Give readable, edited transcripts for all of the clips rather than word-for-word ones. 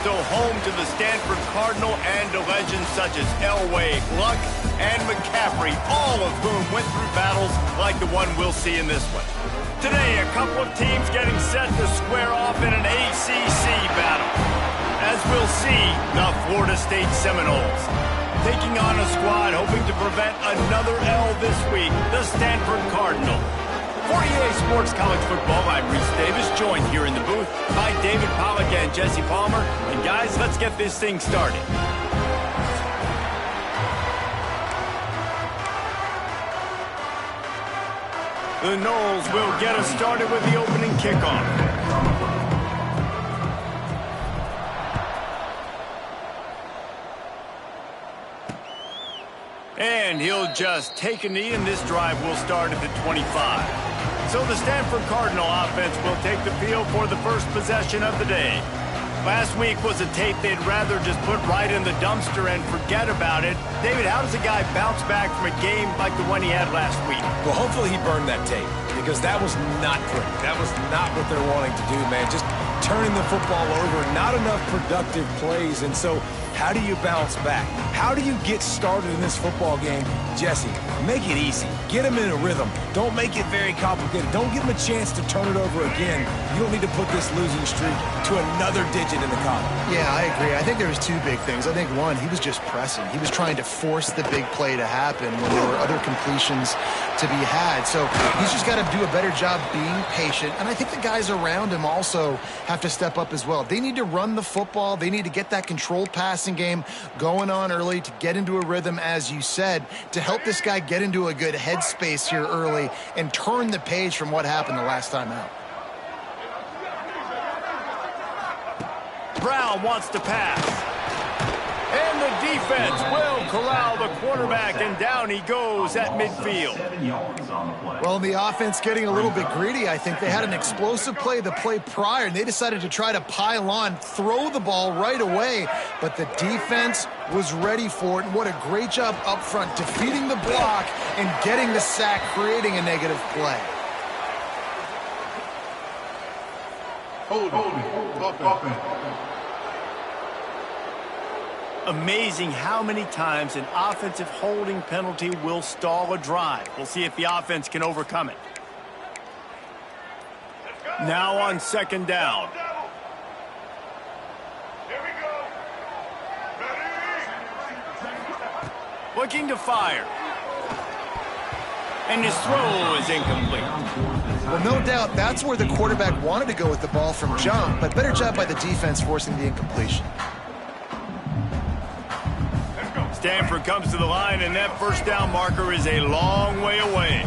So home to the Stanford Cardinal and to legends such as Elway, Luck, and McCaffrey, all of whom went through battles like the one we'll see in this one. Today, a couple of teams getting set to square off in an ACC battle. As we'll see, the Florida State Seminoles taking on a squad hoping to prevent another L this week, the Stanford Cardinal. For EA Sports College Football, I'm Reese Davis, joined here in the booth by David Pollack and Jesse Palmer. And guys, let's get this thing started. The Noles will get us started with the opening kickoff. And he'll just take a knee, and this drive will start at the 25. So the Stanford Cardinal offense will take the field for the first possession of the day. Last week was a tape they'd rather just put right in the dumpster and forget about it. David, how does a guy bounce back from a game like the one he had last week? Well, hopefully he burned that tape, because that was not great. That was not what they're wanting to do, man. Just turning the football over, not enough productive plays. And so how do you bounce back? How do you get started in this football game? Jesse, make it easy. Get him in a rhythm. Don't make it very complicated. Don't give him a chance to turn it over again. You don't need to put this losing streak to another digit in the column. Yeah, I agree. I think there was two big things. I think, one, he was just pressing. He was trying to force the big play to happen when there were other completions to be had. So he's just got to do a better job being patient. And I think the guys around him also have to step up as well. They need to run the football. They need to get that controlled passing game going on early to get into a rhythm, as you said, to help this guy get into a good headspace here early and turn the page from what happened the last time out. Brown wants to pass. And the defense will corral the quarterback, and down he goes at midfield. Well, the offense getting a little bit greedy, I think. They had an explosive play the play prior, and they decided to try to pile on, throw the ball right away. But the defense was ready for it, and what a great job up front, defeating the block and getting the sack, creating a negative play. Amazing how many times an offensive holding penalty will stall a drive. We'll see if the offense can overcome it. Now on second down. Looking to fire. And his throw is incomplete. Well, no doubt that's where the quarterback wanted to go with the ball from jump, but better job by the defense forcing the incompletion. Stanford comes to the line, and that first down marker is a long way away.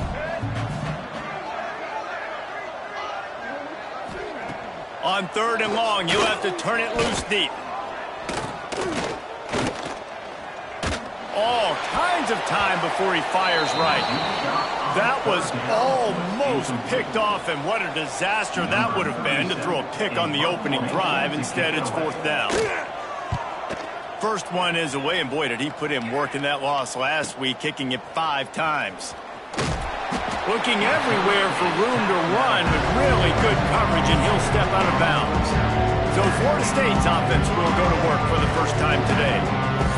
On third and long, he'll have to turn it loose deep. All kinds of time before he fires right. That was almost picked off, and what a disaster that would have been to throw a pick on the opening drive. Instead, it's fourth down. First one is away, and boy, did he put in work in that loss last week, kicking it 5 times. Looking everywhere for room to run, but really good coverage, and he'll step out of bounds. So Florida State's offense will go to work for the first time today.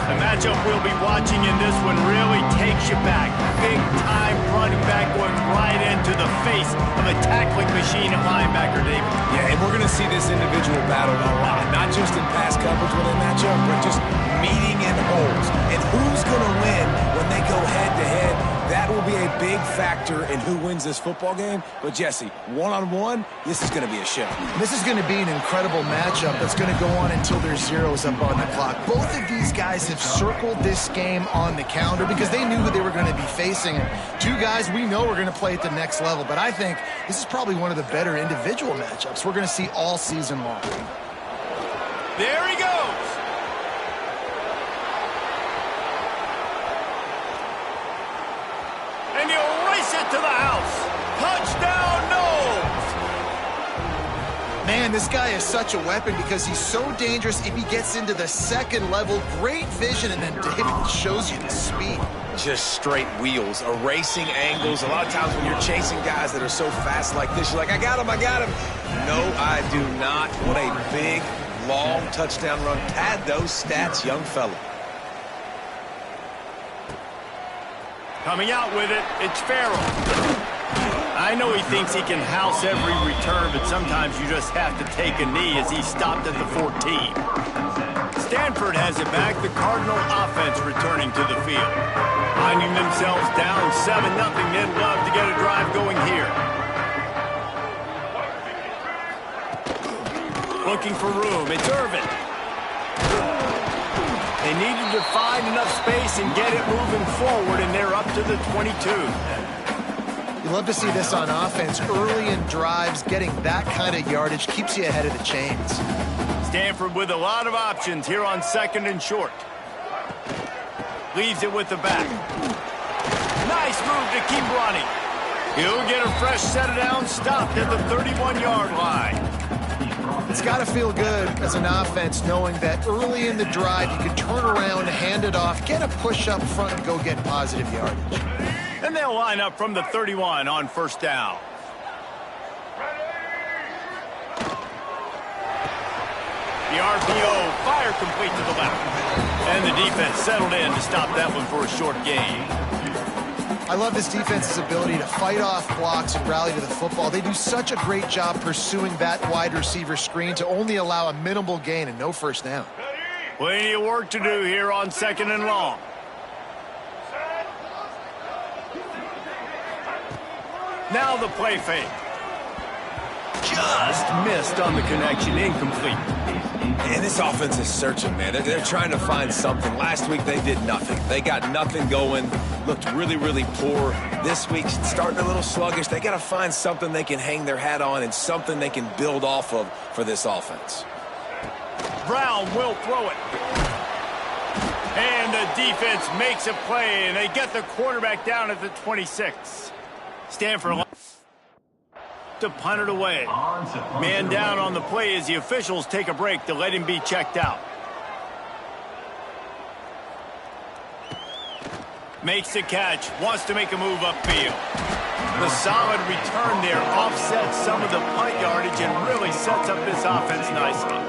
The matchup we'll be watching in this one really takes you back. Big-time running back going right into the face of a tackling machine at linebacker, David. Yeah, and we're going to see this individual battle a lot, not just in pass coverage when they match up, but just meeting in holes. And who's going to win when they go head-to-head? That will be a big factor in who wins this football game. But, Jesse, one-on-one, this is going to be a show. This is going to be an incredible matchup that's going to go on until there's zeros up on the clock. Both of these guys have circled this game on the calendar because they knew who they were going to be facing. And two guys we know are going to play at the next level. But I think this is probably one of the better individual matchups we're going to see all season long. There he goes. And he'll race it to the house. Touchdown, Noles. Man, this guy is such a weapon because he's so dangerous if he gets into the second level. Great vision, and then David shows you the speed. Just straight wheels, erasing angles. A lot of times when you're chasing guys that are so fast like this, you're like, I got him, I got him. No, I do not. What a big, long touchdown run. Pad those stats, young fella. Coming out with it, it's Farrell. I know he thinks he can house every return, but sometimes you just have to take a knee as he stopped at the 14. Stanford has it back. The Cardinal offense returning to the field. Finding themselves down 7-0. They'd love to get a drive going here. Looking for room. It's Irvin. They needed to find enough space and get it moving forward, and they're up to the 22. You love to see this on offense. Early in drives, getting that kind of yardage keeps you ahead of the chains. Stanford with a lot of options here on 2nd and short. Leaves it with the back. Nice move to keep running. He'll get a fresh set it down, stopped at the 31-yard line. It's got to feel good as an offense knowing that early in the drive you can turn around, hand it off, get a push up front, and go get positive yardage. And they'll line up from the 31 on 1st down. The RPO, fire complete to the left. And the defense settled in to stop that one for a short gain. I love this defense's ability to fight off blocks and rally to the football. They do such a great job pursuing that wide receiver screen to only allow a minimal gain and no first down. Plenty of work to do here on 2nd and long. Now the play fake. Just missed on the connection, incomplete. And this offense is searching, man. They're trying to find something. Last week, they did nothing. They got nothing going, looked really, really poor. This week, starting a little sluggish. They got to find something they can hang their hat on and something they can build off of for this offense. Brown will throw it. And the defense makes a play, and they get the quarterback down at the 26. Stanford to punt it away. Man down on the play as the officials take a break to let him be checked out. Makes the catch, wants to make a move upfield. The solid return there offsets some of the punt yardage and really sets up this offense nicely.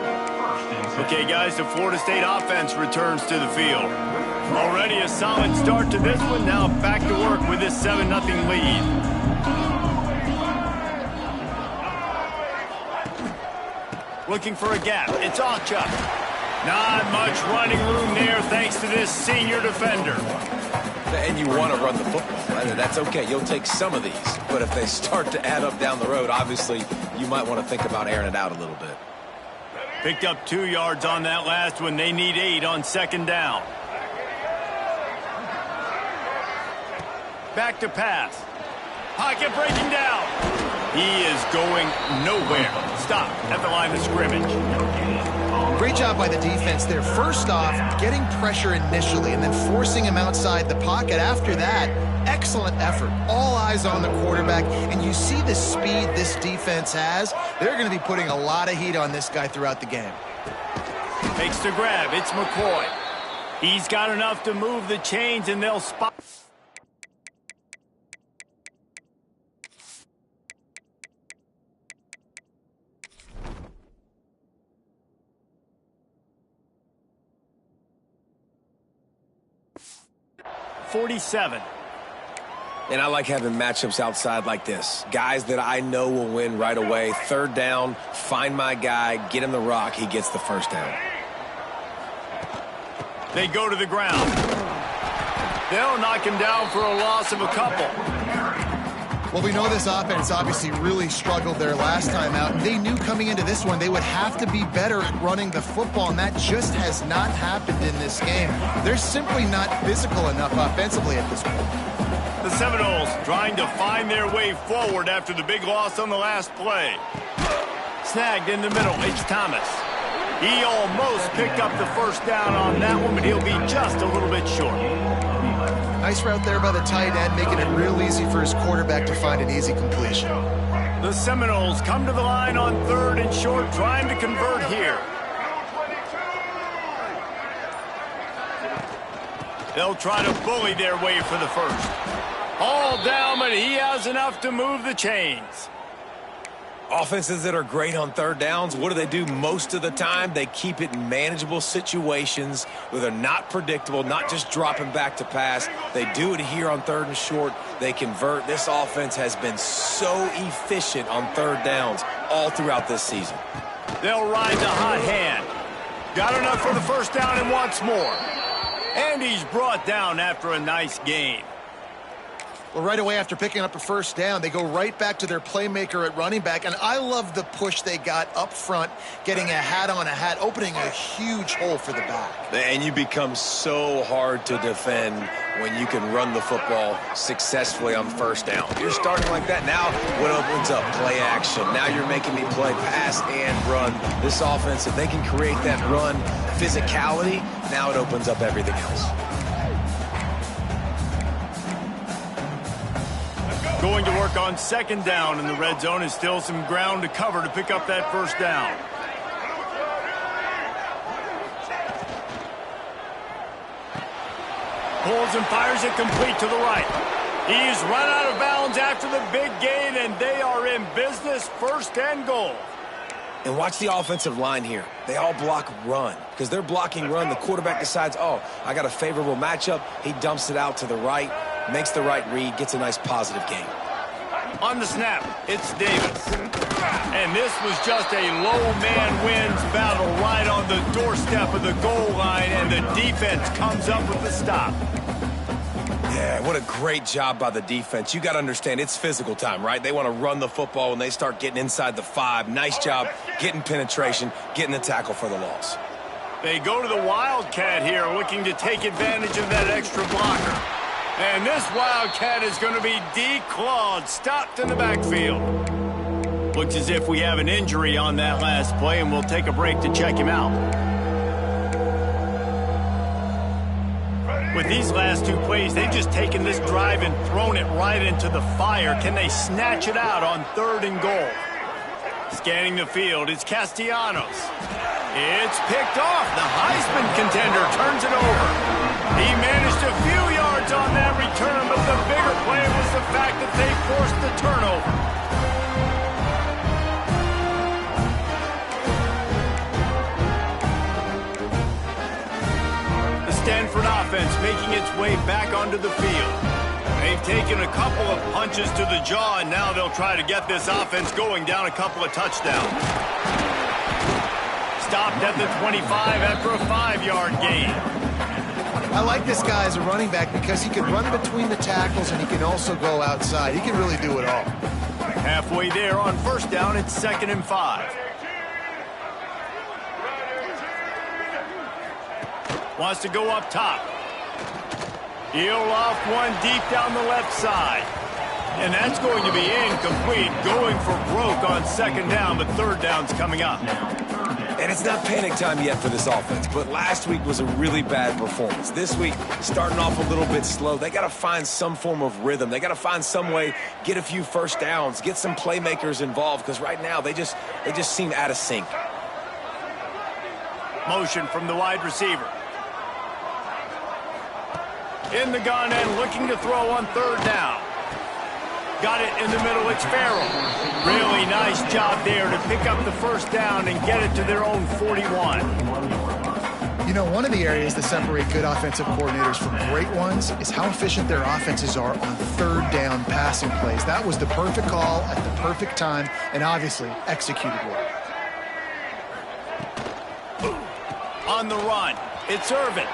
Okay, guys, the Florida State offense returns to the field. Already a solid start to this one. Now back to work with this 7-0 lead. Looking for a gap. It's Ocha. Not much running room there thanks to this senior defender. And you want to run the football. That's okay. You'll take some of these. But if they start to add up down the road, obviously you might want to think about airing it out a little bit. Picked up 2 yards on that last one. They need 8 on 2nd down. Back to pass. Pocket breaking down. He is going nowhere. Stop at the line of scrimmage. Great job by the defense there. First off, getting pressure initially and then forcing him outside the pocket. After that, excellent effort. All eyes on the quarterback, and you see the speed this defense has. They're going to be putting a lot of heat on this guy throughout the game. Makes the grab. It's McCoy. He's got enough to move the chains, and they'll spot. .47. And I like having matchups outside like this. Guys that I know will win right away. 3rd down, find my guy, get him the rock, he gets the first down. They go to the ground. They'll knock him down for a loss of a couple. Well, we know this offense obviously really struggled their last time out. And they knew coming into this one they would have to be better at running the football, and that just has not happened in this game. They're simply not physical enough offensively at this point. The Seminoles trying to find their way forward after the big loss on the last play. Snagged in the middle, it's Thomas. He almost picked up the first down on that one, but he'll be just a little bit short. Nice route there by the tight end, making it real easy for his quarterback to find an easy completion. The Seminoles come to the line on 3rd and short, trying to convert here. They'll try to bully their way for the first. All down, but he has enough to move the chains. Offenses that are great on third downs, what do most of the time? They keep it in manageable situations where they're not predictable, not just dropping back to pass. They do it here on third and short. They convert. This offense has been so efficient on third downs all throughout this season. They'll ride the hot hand. Got enough for the first down and wants more. And he's brought down after a nice gain. Well, right away after picking up a first down, they go right back to their playmaker at running back. And I love the push they got up front, getting a hat on a hat, opening a huge hole for the back. And you become so hard to defend when you can run the football successfully on first down. You're starting like that. Now what opens up? Play action. Now you're making me play pass and run. This offense, if they can create that run physicality, now it opens up everything else. Going to work on second down in the red zone is still some ground to cover to pick up that first down. Pulls and fires it complete to the right. He's run out of bounds after the big gain, and they are in business, first and goal. And watch the offensive line here. They all block run. Because they're blocking run, the quarterback decides, oh, I got a favorable matchup. He dumps it out to the right, makes the right read, gets a nice positive gain. On the snap, it's Davis. And this was just a low man wins battle right on the doorstep of the goal line, and the defense comes up with the stop. Yeah, what a great job by the defense. You got to understand, it's physical time, right? They want to run the football when they start getting inside the 5. Nice job getting penetration, getting the tackle for the loss. They go to the Wildcat here, looking to take advantage of that extra blocker. And this Wildcat is going to be declawed, stopped in the backfield. Looks as if we have an injury on that last play, and we'll take a break to check him out. With these last 2 plays, they've just taken this drive and thrown it right into the fire. Can they snatch it out on third and goal? Scanning the field, it's Castellanos. It's picked off. The Heisman contender turns it over. He managed a few yards on that return, but the bigger play was the fact that they forced the turnover. Stanford offense making its way back onto the field. They've taken a couple of punches to the jaw, and now they'll try to get this offense going down a couple of touchdowns. Stopped at the 25 after a 5-yard gain. I like this guy as a running back because he can run between the tackles and he can also go outside. He can really do it all. Halfway there on first down, it's 2nd and 5. Wants to go up top. He'll off one deep down the left side. And that's going to be incomplete. Going for broke on second down, but third down's coming up. And it's not panic time yet for this offense, but last week was a really bad performance. This week, starting off a little bit slow. They got to find some form of rhythm. They got to find some way, get a few first downs, get some playmakers involved, because right now they just seem out of sync. Motion from the wide receiver. In the gun and looking to throw on third down. Got it in the middle, it's Farrell. Really nice job there to pick up the first down and get it to their own 41. You know, one of the areas that separate good offensive coordinators from great ones is how efficient their offenses are on third down passing plays. That was the perfect call at the perfect time and obviously executed well. On the run, it's Irvin.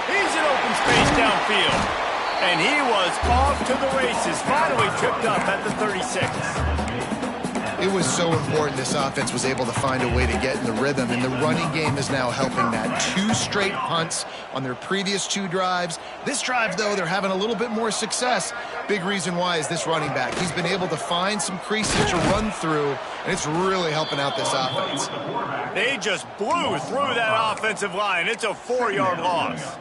He's in open space downfield. And he was off to the races, finally tripped up at the 36. It was so important this offense was able to find a way to get in the rhythm, and the running game is now helping that. 2 straight punts on their previous 2 drives. This drive, though, they're having a little bit more success. Big reason why is this running back. He's been able to find some creases to run through, and it's really helping out this offense. They just blew through that offensive line. It's a 4-yard loss.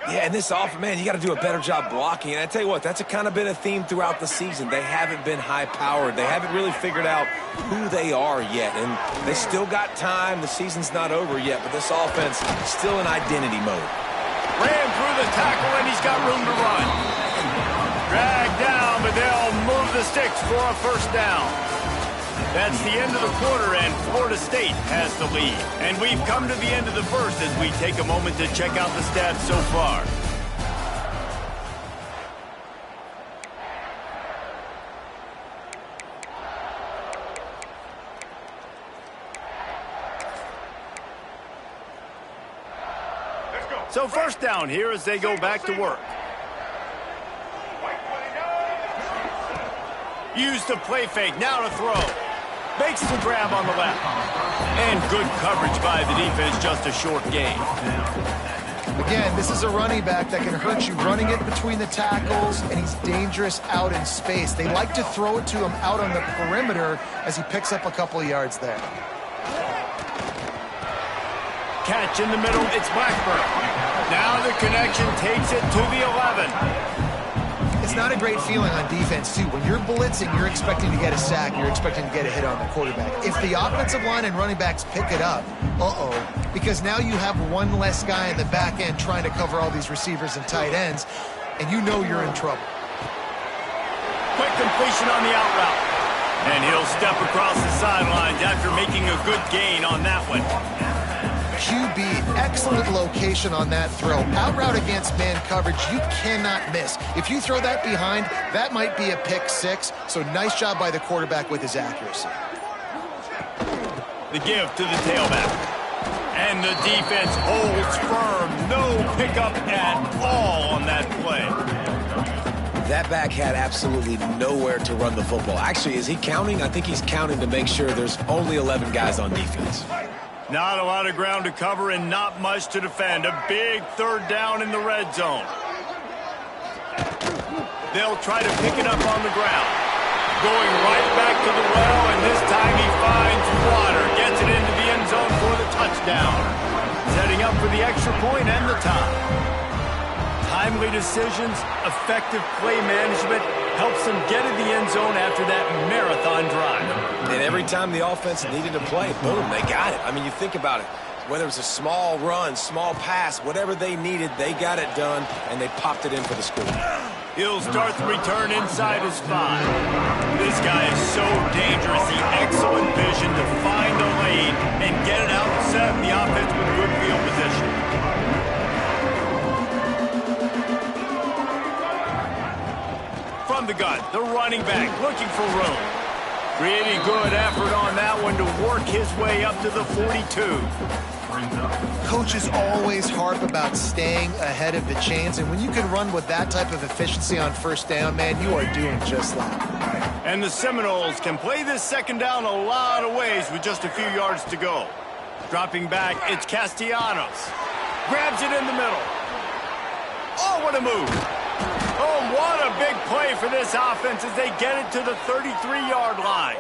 Yeah, and this offense, man, you got to do a better job blocking. And I tell you what, that's kind of been a theme throughout the season. They haven't been high-powered. They haven't really figured out who they are yet. And they still got time. The season's not over yet, but this offense is still in identity mode. Ran through the tackle, and he's got room to run. Dragged down, but they'll move the sticks for a first down. That's the end of the quarter, and Florida State has the lead. And we've come to the end of the first as we take a moment to check out the stats so far. So first down here as they go back to work. Use the play fake, now to throw. Makes the grab on the left. And good coverage by the defense, just a short gain. Again, this is a running back that can hurt you running it between the tackles, and he's dangerous out in space. They like to throw it to him out on the perimeter as he picks up a couple of yards there. Catch in the middle, it's Blackburn. Now the connection takes it to the 11. It's not a great feeling on defense, too. When you're blitzing, you're expecting to get a sack. You're expecting to get a hit on the quarterback. If the offensive line and running backs pick it up, because now you have one less guy in the back end trying to cover all these receivers and tight ends, and you know you're in trouble. Quick completion on the out route. And he'll step across the sidelines after making a good gain on that one. QB, excellent location on that throw. Out route against man coverage, you cannot miss. If you throw that behind, that might be a pick six. So nice job by the quarterback with his accuracy. The give to the tailback. And the defense holds firm. No pickup at all on that play. That back had absolutely nowhere to run the football. Actually, is he counting? I think he's counting to make sure there's only 11 guys on defense. Not a lot of ground to cover and not much to defend. A big third down in the red zone. They'll try to pick it up on the ground. Going right back to the well, and this time he finds water. Gets it into the end zone for the touchdown. Setting up for the extra point and the tie. Timely decisions, effective play management helps them get in the end zone after that marathon drive. And every time the offense needed to play, boom, they got it. I mean, you think about it. Whether it was a small run, small pass, whatever they needed, they got it done, and they popped it in for the score. He'll start the return inside his 5. This guy is so dangerous. The excellent vision to find the lane and get it out and set the offense with good field position. From the gun, the running back looking for room. Pretty good effort on that one to work his way up to the 42. Coaches always harp about staying ahead of the chains, and when you can run with that type of efficiency on first down, man, you are doing just that. And the Seminoles can play this second down a lot of ways with just a few yards to go. Dropping back, it's Castellanos. Grabs it in the middle. Oh, what a move. Oh, what a big play for this offense as they get it to the 33-yard line.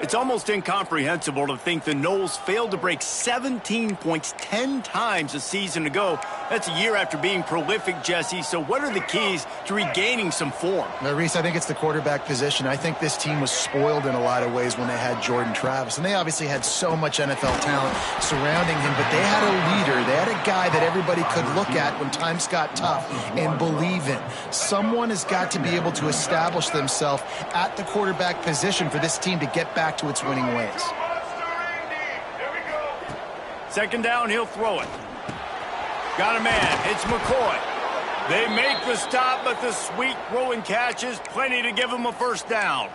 It's almost incomprehensible to think the Noles failed to break 17 points 10 times a season ago. That's a year after being prolific, Jesse. So what are the keys to regaining some form? Now, Reese, I think it's the quarterback position. I think this team was spoiled in a lot of ways when they had Jordan Travis. And they obviously had so much NFL talent surrounding him, but they had a leader. They had a guy that everybody could look at when times got tough and believe in. Someone has got to be able to establish themselves at the quarterback position for this team to get back to its winning ways. Second down, he'll throw it. Got a man, it's McCoy. They make the stop, but the sweet throw and catch is plenty to give him a first down.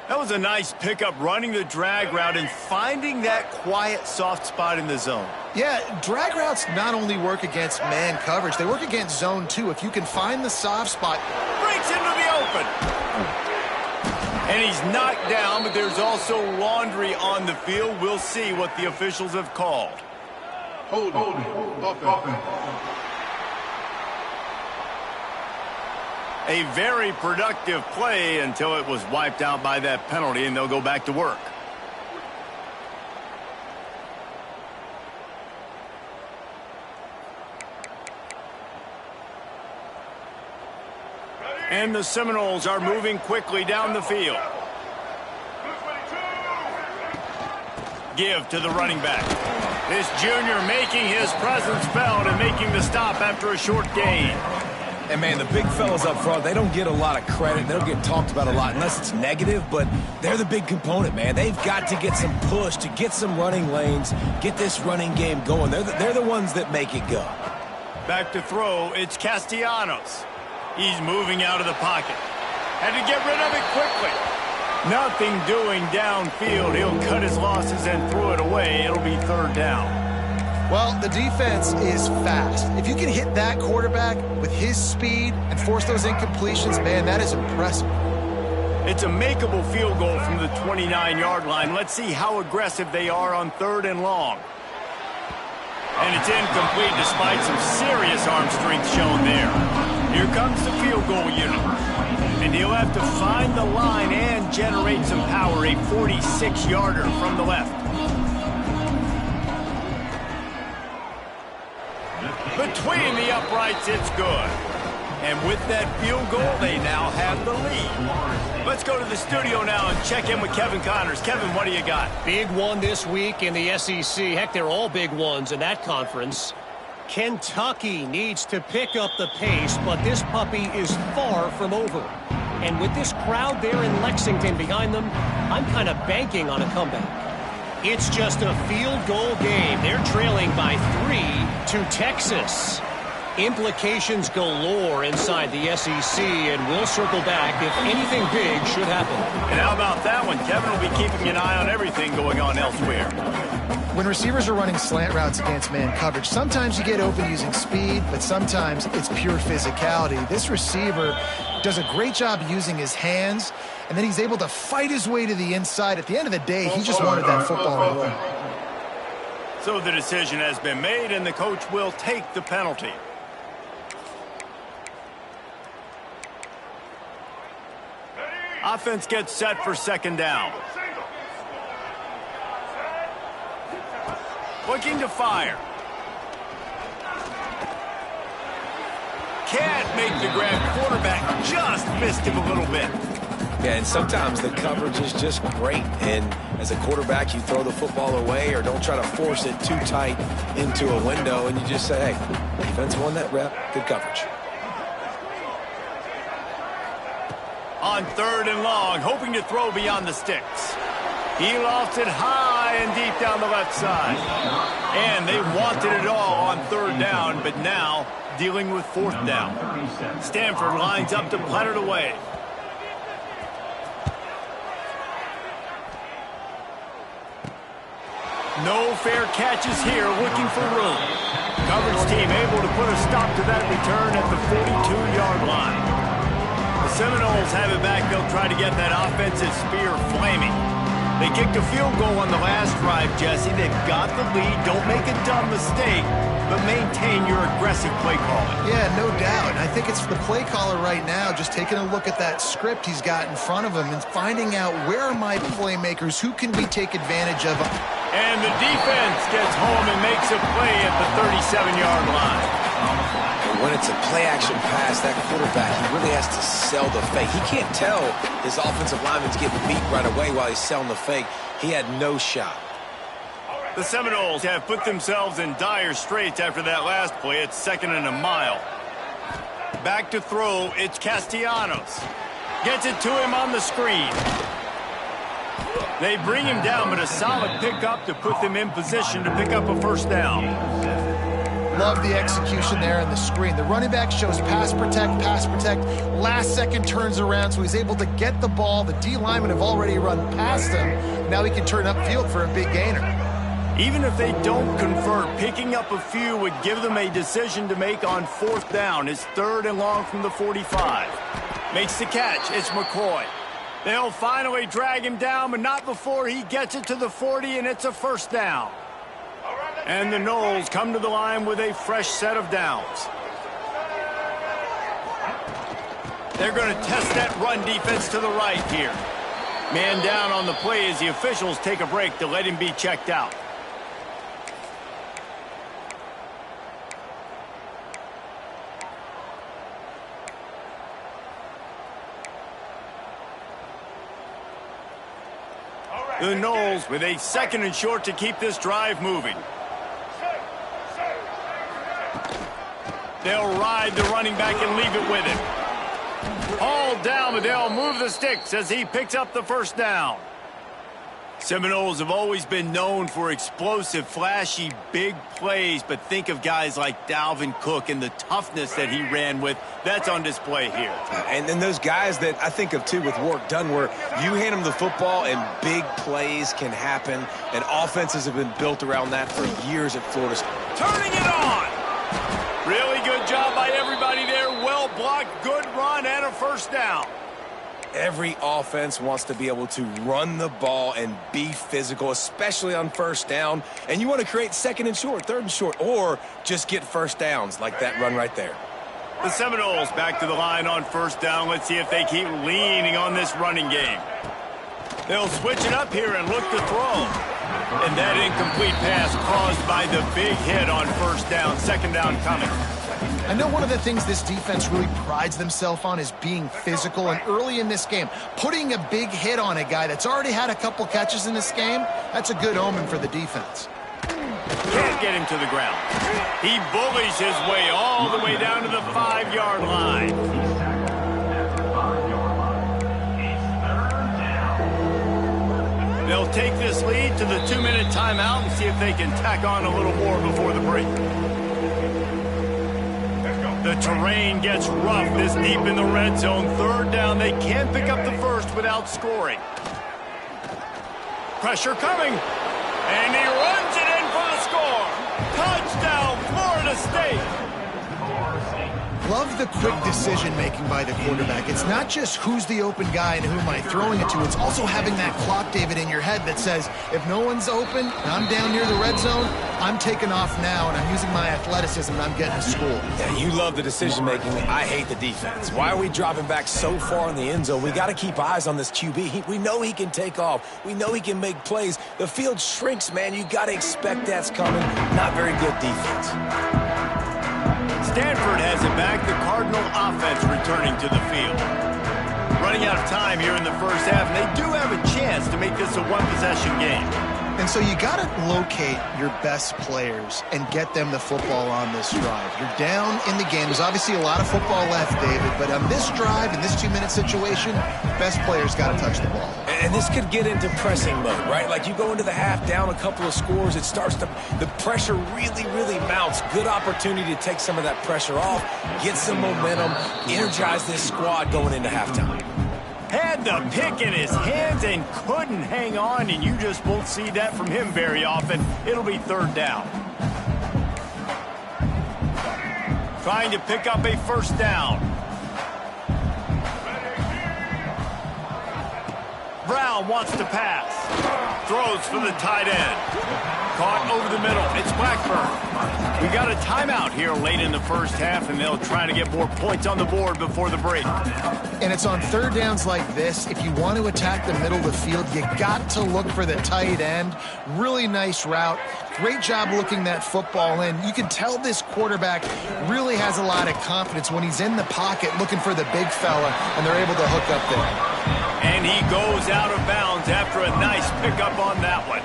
That was a nice pickup, running the drag route and finding that quiet, soft spot in the zone. Yeah, drag routes not only work against man coverage, they work against zone too. If you can find the soft spot. Breaks into the open. And he's knocked down, but there's also laundry on the field. We'll see what the officials have called. Hold it. A very productive play until it was wiped out by that penalty, and they'll go back to work. And the Seminoles are moving quickly down the field. Give to the running back. This junior making his presence felt and making the stop after a short gain. And, man, the big fellas up front, they don't get a lot of credit. They don't get talked about a lot unless it's negative, but they're the big component, man. They've got to get some push, to get some running lanes, get this running game going. They're the ones that make it go. Back to throw, it's Castellanos. He's moving out of the pocket. Had to get rid of it quickly. Nothing doing downfield. He'll cut his losses and throw it away. It'll be third down. Well, the defense is fast. If you can hit that quarterback with his speed and force those incompletions, man, that is impressive. It's a makeable field goal from the 29-yard line. Let's see how aggressive they are on 3rd and long. And it's incomplete despite some serious arm strength shown there. Here comes the field goal unit. And he'll have to find the line and generate some power, a 46-yarder from the left. Between the uprights, it's good. And with that field goal, they now have the lead. Let's go to the studio now and check in with Kevin Connors. Kevin, what do you got? Big one this week in the SEC. Heck, they're all big ones in that conference. Kentucky needs to pick up the pace, but this puppy is far from over. And with this crowd there in Lexington behind them, I'm kind of banking on a comeback. It's just a field goal game. They're trailing by 3 to Texas. Implications galore inside the SEC, and we'll circle back if anything big should happen. And how about that one? Kevin will be keeping an eye on everything going on elsewhere. When receivers are running slant routes against man coverage, sometimes you get open using speed, but sometimes it's pure physicality. This receiver does a great job using his hands, and then he's able to fight his way to the inside. At the end of the day, he just wanted that football roll. So the decision has been made, and the coach will take the penalty. Offense gets set for 2nd down. Looking to fire. Can't make the grab. Quarterback just missed him a little bit. Yeah, and sometimes the coverage is just great. And as a quarterback, you throw the football away or don't try to force it too tight into a window, and you just say, hey, defense won that rep. Good coverage. On 3rd and long, hoping to throw beyond the sticks. He lofts it high and deep down the left side. And they wanted it all on 3rd down, but now dealing with 4th down. Stanford lines up to punt it away. No fair catches here, looking for room. Coverage team able to put a stop to that return at the 42-yard line. The Seminoles have it back. They'll try to get that offensive spear flaming. They kicked a field goal on the last drive, Jesse. They've got the lead. Don't make a dumb mistake, but maintain your aggressive play calling. Yeah, no doubt. I think it's the play caller right now just taking a look at that script he's got in front of him and finding out where are my playmakers, who can we take advantage of. And the defense gets home and makes a play at the 37-yard line. When it's a play-action pass, that quarterback, he really has to sell the fake. He can't tell his offensive lineman's getting beat right away while he's selling the fake. He had no shot. The Seminoles have put themselves in dire straits after that last play. It's 2nd and a mile. Back to throw, it's Castellanos. Gets it to him on the screen. They bring him down, but a solid pickup to put them in position to pick up a 1st down. Love the execution there in the screen. The running back shows pass protect, last second turns around, so he's able to get the ball. The D linemen have already run past him. Now he can turn upfield for a big gainer. Even if they don't convert, picking up a few would give them a decision to make on 4th down. It's 3rd and long from the 45. Makes the catch. It's McCoy. They'll finally drag him down, but not before he gets it to the 40, and it's a 1st down. And the Noles come to the line with a fresh set of downs. They're going to test that run defense to the right here. Man down on the play as the officials take a break to let him be checked out. The Noles with a 2nd and short to keep this drive moving. They'll ride the running back and leave it with him. Hauled down, but they'll move the sticks as he picks up the first down. Seminoles have always been known for explosive, flashy, big plays, but think of guys like Dalvin Cook and the toughness that he ran with. That's on display here. And then those guys that I think of, too, with work done, where you hand them the football and big plays can happen, and offenses have been built around that for years at Florida State. Turning it on! Really good job by everybody there. Well blocked, good run, and a first down. Every offense wants to be able to run the ball and be physical, especially on first down. And you want to create second and short, third and short, or just get first downs like that run right there. The Seminoles back to the line on first down. Let's see if they keep leaning on this running game. They'll switch it up here and look to throw. And that incomplete pass caused by the big hit on first down. Second down coming. I know one of the things this defense really prides themselves on is being physical, and early in this game, putting a big hit on a guy that's already had a couple catches in this game, that's a good omen for the defense. Can't get him to the ground. He bullies his way all the way down to the 5-yard line. They'll take this lead to the 2-minute timeout and see if they can tack on a little more before the break. The terrain gets rough this deep in the red zone. Third down, they can't pick up the first without scoring. Pressure coming. And he runs it in for the score. Touchdown, Florida State. Love the quick decision-making by the quarterback. It's not just who's the open guy and who am I throwing it to. It's also having that clock, David, in your head that says, if no one's open and I'm down near the red zone, I'm taking off now and I'm using my athleticism and I'm getting to school. Yeah, you love the decision-making. I hate the defense. Why are we dropping back so far in the end zone? We got to keep eyes on this QB. We know he can take off. We know he can make plays. The field shrinks, man. You got to expect that's coming. Not very good defense. Stanford has it back. The Cardinal offense returning to the field. Running out of time here in the first half, and they do have a chance to make this a one-possession game. And so you got to locate your best players and get them the football on this drive. You're down in the game. There's obviously a lot of football left, David, but on this drive, in this 2-minute situation, best players got to touch the ball. And this could get into pressing mode, right? Like you go into the half down a couple of scores, it starts to, the pressure really, really mounts. Good opportunity to take some of that pressure off, get some momentum, energize this squad going into halftime. Had the pick in his hands and couldn't hang on, and you just won't see that from him very often. It'll be third down. Trying to pick up a first down. Brown wants to pass. Throws for the tight end. Caught over the middle. It's Blackburn. We got a timeout here late in the first half, and they'll try to get more points on the board before the break. And it's on third downs like this. If you want to attack the middle of the field, you got to look for the tight end. Really nice route. Great job looking that football in. You can tell this quarterback really has a lot of confidence when he's in the pocket looking for the big fella, and they're able to hook up there. And he goes out of bounds after a nice pickup on that one.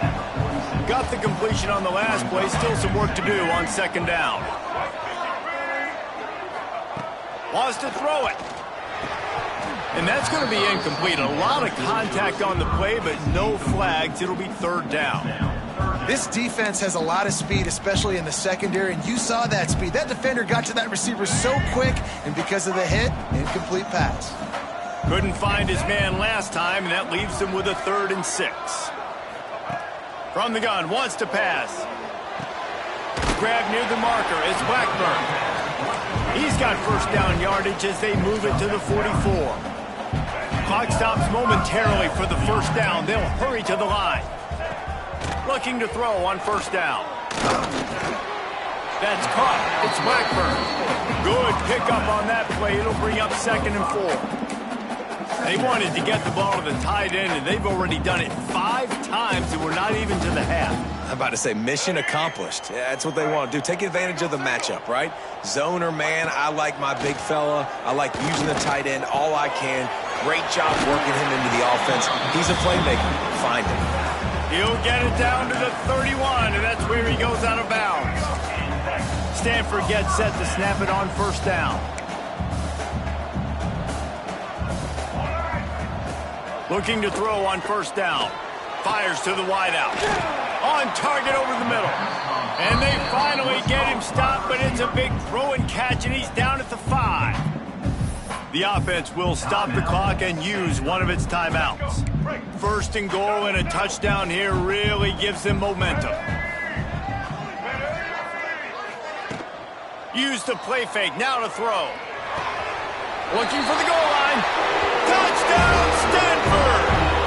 Got the completion on the last play. Still some work to do on second down. Wants to throw it. And that's going to be incomplete. A lot of contact on the play, but no flags. It'll be third down. This defense has a lot of speed, especially in the secondary, and you saw that speed. That defender got to that receiver so quick, and because of the hit, incomplete pass. Couldn't find his man last time, and that leaves him with a 3rd and 6. From the gun, wants to pass. Grabbed near the marker is Blackburn. He's got first down yardage as they move it to the 44. Clock stops momentarily for the first down. They'll hurry to the line. Looking to throw on first down. That's caught. It's Blackburn. Good pickup on that play. It'll bring up 2nd and 4. They wanted to get the ball to the tight end, and they've already done it 5 times, and we're not even to the half. I'm about to say mission accomplished. Yeah, that's what they want to do. Take advantage of the matchup, right? Zone or man, I like my big fella. I like using the tight end all I can. Great job working him into the offense. He's a playmaker. Find him. He'll get it down to the 31, and that's where he goes out of bounds. Stanford gets set to snap it on first down. Looking to throw on first down. Fires to the wideout. On target over the middle. And they finally get him stopped, but it's a big throw and catch, and he's down at the 5. The offense will stop the clock and use one of its timeouts. First and goal and a touchdown here really gives them momentum. Use the play fake, now to throw. Looking for the goal line. Touchdown, Stanford!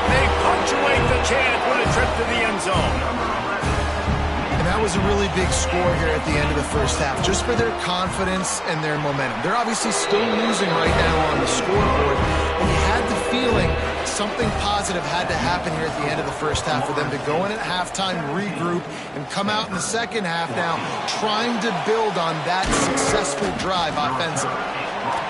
They punctuate the chance with a trip to the end zone. And that was a really big score here at the end of the first half, just for their confidence and their momentum. They're obviously still losing right now on the scoreboard, but you had the feeling something positive had to happen here at the end of the first half for them to go in at halftime, regroup, and come out in the second half now trying to build on that successful drive offensively.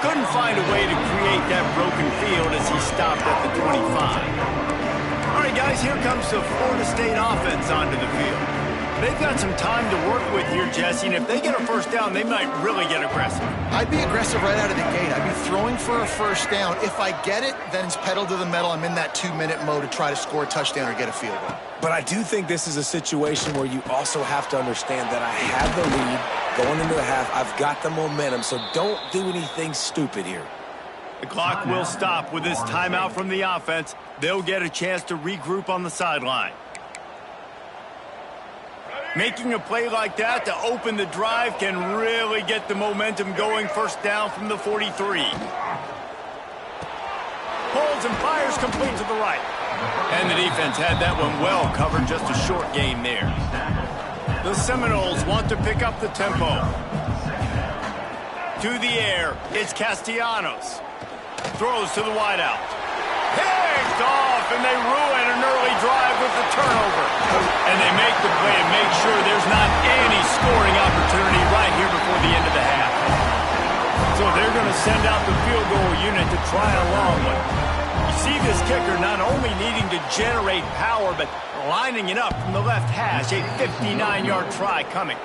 Couldn't find a way to create that broken field as he stopped at the 25. All right, guys, here comes the Florida State offense onto the field. They've got some time to work with here, Jesse, and if they get a first down, they might really get aggressive. I'd be aggressive right out of the gate. I'd be throwing for a first down. If I get it, then it's pedal to the metal. I'm in that 2-minute mode to try to score a touchdown or get a field goal. But I do think this is a situation where you also have to understand that I have the lead going into the half. I've got the momentum, so don't do anything stupid here. The clock will stop with this timeout from the offense. They'll get a chance to regroup on the sideline. Making a play like that to open the drive can really get the momentum going. First down from the 43. Holds and fires complete to the right. And the defense had that one well covered, just a short gain there. The Seminoles want to pick up the tempo. To the air, it's Castellanos. Throws to the wideout. Picked off, and they ruin an early drive with the turnover. And they make the play and make sure there's not any scoring opportunity right here before the end of the half. So they're going to send out the field goal unit to try a long one. You see this kicker not only needing to generate power, but lining it up from the left hash. A 59-yard try coming.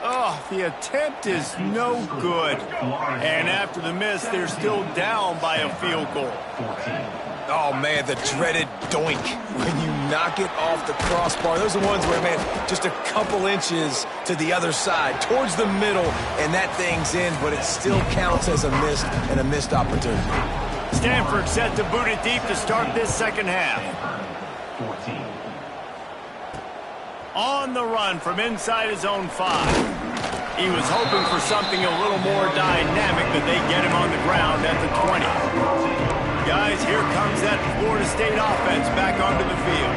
Oh, the attempt is no good. And after the miss, they're still down by a field goal. Oh, man, the dreaded doink when you knock it off the crossbar. Those are ones where, man, just a couple inches to the other side, towards the middle, and that thing's in, but it still counts as a miss and a missed opportunity. Stanford set to boot it deep to start this second half. 14. On the run from inside his own 5. He was hoping for something a little more dynamic, but they get him on the ground at the 20. Guys, here comes that Florida State offense back onto the field.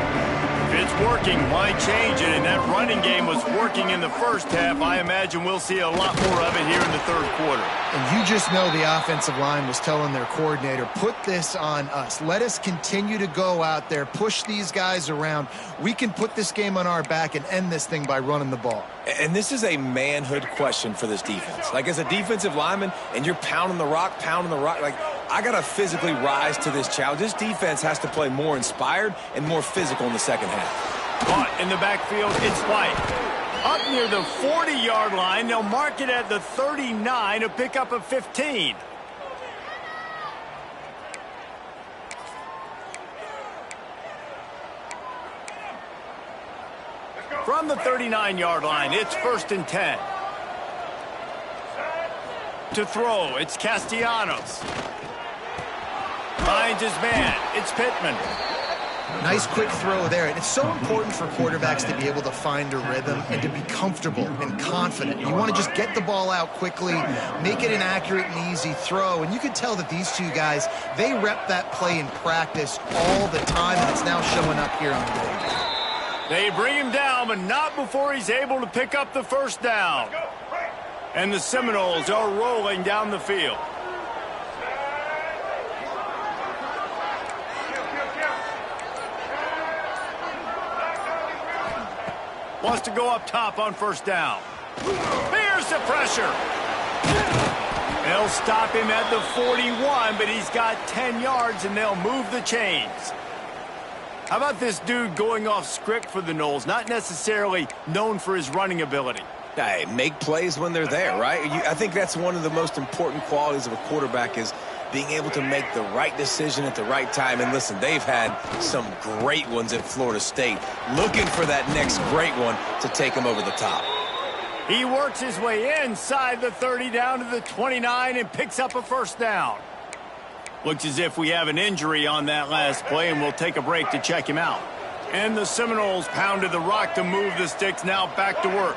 If it's working, why change it? And that running game was working in the first half. I imagine we'll see a lot more of it here in the third quarter. And you just know the offensive line was telling their coordinator, put this on us. Let us continue to go out there, push these guys around. We can put this game on our back and end this thing by running the ball. And this is a manhood question for this defense. Like, as a defensive lineman, and you're pounding the rock, like, I got to physically rise to this challenge. This defense has to play more inspired and more physical in the second half. Caught in the backfield, it's White. Up near the 40-yard line, they'll mark it at the 39, a pickup of 15. From the 39-yard line, it's 1st and 10. To throw, it's Castellanos. Finds his man, it's Pittman. Nice quick throw there. And it's so important for quarterbacks to be able to find a rhythm and to be comfortable and confident. You want to just get the ball out quickly, make it an accurate and easy throw. And you can tell that these two guys, they rep that play in practice all the time, and it's now showing up here on the game. They bring him down, but not before he's able to pick up the first down. And the Seminoles are rolling down the field. Wants to go up top on first down. Here's the pressure. They'll stop him at the 41, but he's got 10 yards, and they'll move the chains. How about this dude going off script for the Noles, not necessarily known for his running ability? Hey, make plays when they're there, right? I think that's one of the most important qualities of a quarterback is being able to make the right decision at the right time. And listen, they've had some great ones at Florida State, looking for that next great one to take them over the top. He works his way inside the 30 down to the 29 and picks up a first down. Looks as if we have an injury on that last play, and we'll take a break to check him out. And the Seminoles pounded the rock to move the sticks, now back to work.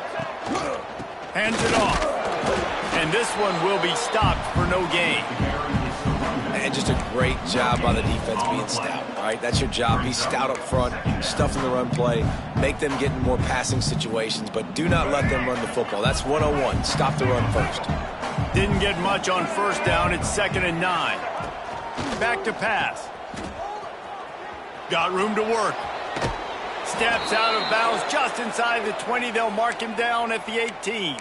Hands it off. And this one will be stopped for no gain. And just a great job by the defense being stout, all right? That's your job. Be stout up front, stuff in the run play, make them get in more passing situations, but do not let them run the football. That's 101. Stop the run first. Didn't get much on first down. It's 2nd and 9. Back to pass. Got room to work. Steps out of bounds just inside the 20. They'll mark him down at the 18.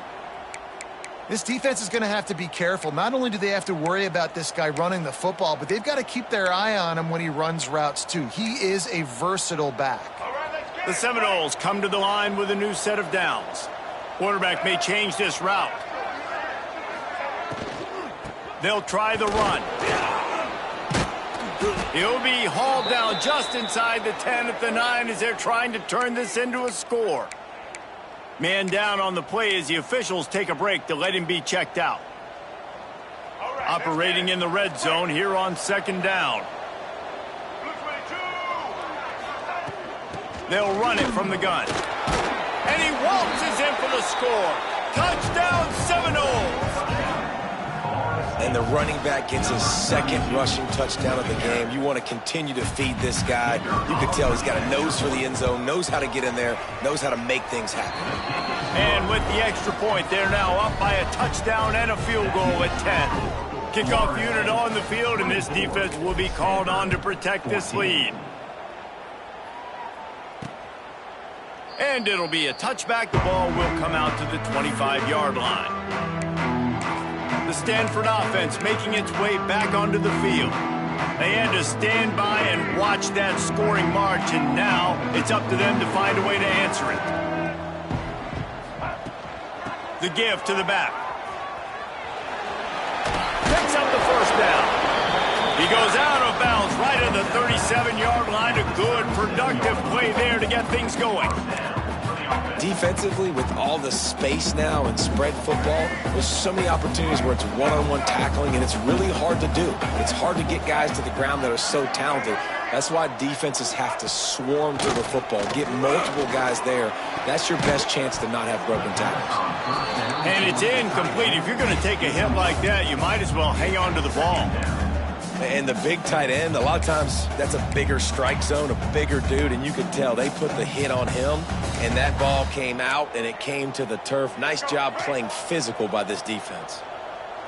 This defense is going to have to be careful. Not only do they have to worry about this guy running the football, but they've got to keep their eye on him when he runs routes too. He is a versatile back. The Seminoles come to the line with a new set of downs. Quarterback may change this route. They'll try the run. He'll be hauled down just inside the 10 at the 9 as they're trying to turn this into a score. Man down on the play as the officials take a break to let him be checked out. Operating in the red zone here on 2nd down. They'll run it from the gun. And he waltzes in for the score. Touchdown Seminoles! And the running back gets his 2nd rushing touchdown of the game. You want to continue to feed this guy. You can tell he's got a nose for the end zone, knows how to get in there, knows how to make things happen. And with the extra point, they're now up by a touchdown and a field goal at 10. Kickoff unit on the field, and this defense will be called on to protect this lead. And it'll be a touchback. The ball will come out to the 25-yard line. The Stanford offense making its way back onto the field. They had to stand by and watch that scoring march, and now it's up to them to find a way to answer it. The give to the back. Picks up the first down. He goes out of bounds right at the 37-yard line. A good, productive play there to get things going. Defensively, with all the space now and spread football, there's so many opportunities where it's one-on-one tackling, and it's really hard to do. It's hard to get guys to the ground that are so talented. That's why defenses have to swarm to the football, get multiple guys there. That's your best chance to not have broken tackles. And it's incomplete. If you're going to take a hit like that, you might as well hang on to the ball. And the big tight end, a lot of times that's a bigger strike zone, a bigger dude, and you could tell they put the hit on him, and that ball came out, and it came to the turf. Nice job playing physical by this defense.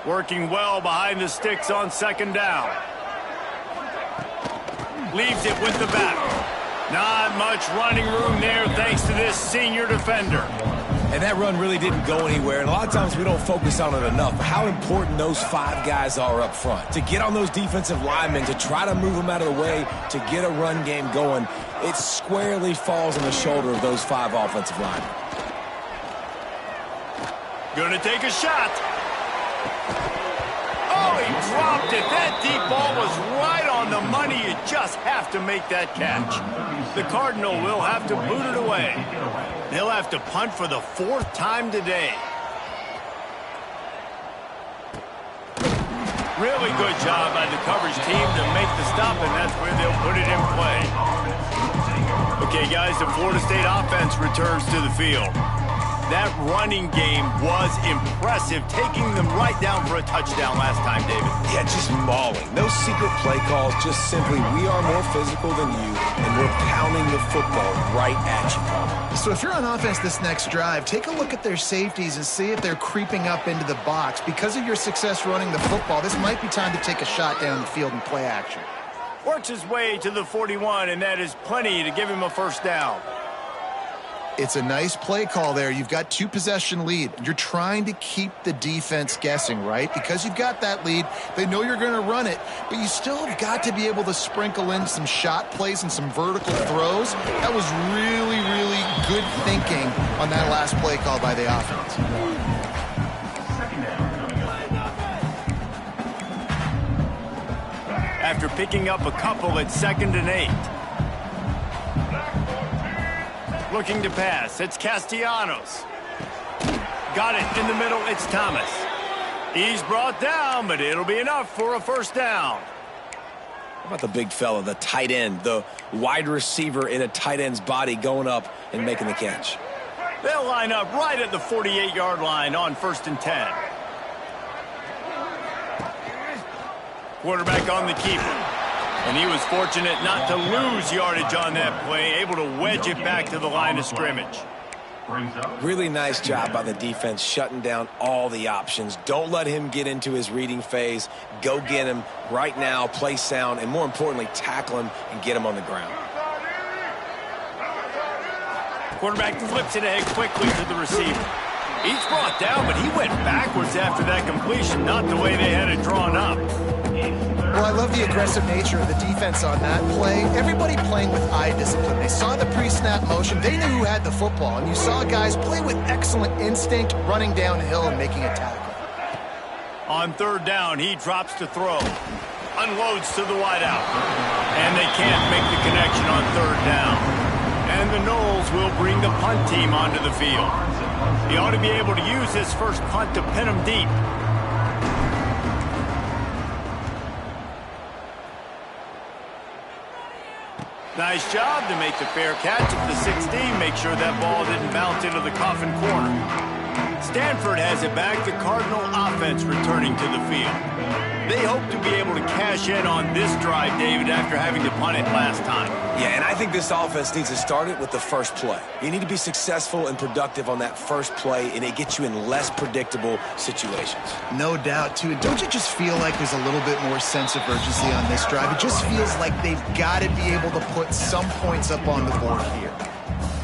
Working well behind the sticks on 2nd down. Leaves it with the back. Not much running room there thanks to this senior defender. And that run really didn't go anywhere, and a lot of times we don't focus on it enough. How important those 5 guys are up front. To get on those defensive linemen, to try to move them out of the way, to get a run game going, it squarely falls on the shoulder of those 5 offensive linemen. Gonna take a shot. Oh, he dropped it. That deep ball was right on the money. You just have to make that catch. The Cardinal will have to boot it away. They'll have to punt for the 4th time today. Really good job by the coverage team to make the stop, and that's where they'll put it in play. Okay, guys, the Florida State offense returns to the field. That running game was impressive, taking them right down for a touchdown last time, David. Yeah, just mauling. No secret play calls, just simply we are more physical than you, and we're pounding the football right at you. So if you're on offense this next drive, take a look at their safeties and see if they're creeping up into the box. Because of your success running the football, this might be time to take a shot down the field and play action. Works his way to the 41, and that is plenty to give him a first down. It's a nice play call there. You've got 2-possession lead. You're trying to keep the defense guessing, right? Because you've got that lead. They know you're going to run it, but you still have got to be able to sprinkle in some shot plays and some vertical throws. That was really, really good thinking on that last play call by the offense. After picking up a couple at 2nd and 8. Looking to pass. It's Castellanos. Got it in the middle. It's Thomas. He's brought down, but it'll be enough for a first down. How about the big fella, the tight end, the wide receiver in a tight end's body going up and making the catch? They'll line up right at the 48-yard line on 1st and 10. Quarterback on the keeper. And he was fortunate not to lose yardage on that play, able to wedge it back to the line of scrimmage. Really nice job by the defense shutting down all the options. Don't let him get into his reading phase. Go get him right now, play sound, and more importantly, tackle him and get him on the ground. Quarterback flips it ahead quickly to the receiver. He's brought down, but he went backwards after that completion, not the way they had it drawn up. Well, I love the aggressive nature of the defense on that play. Everybody playing with eye discipline. They saw the pre-snap motion. They knew who had the football. And you saw guys play with excellent instinct, running downhill and making a tackle. On 3rd down, he drops to throw. Unloads to the wideout. And they can't make the connection on 3rd down. And the Noles will bring the punt team onto the field. He ought to be able to use his first punt to pin him deep. Nice job to make the fair catch at the 16. Make sure that ball didn't bounce into the coffin corner. Stanford has it back. The Cardinal offense returning to the field. They hope to be able to cash in on this drive, David, after having to punt it last time. Yeah, and I think this offense needs to start it with the first play. You need to be successful and productive on that first play, and it gets you in less predictable situations. No doubt, too. And don't you just feel like there's a little bit more sense of urgency on this drive? It just feels like they've got to be able to put some points up on the board here.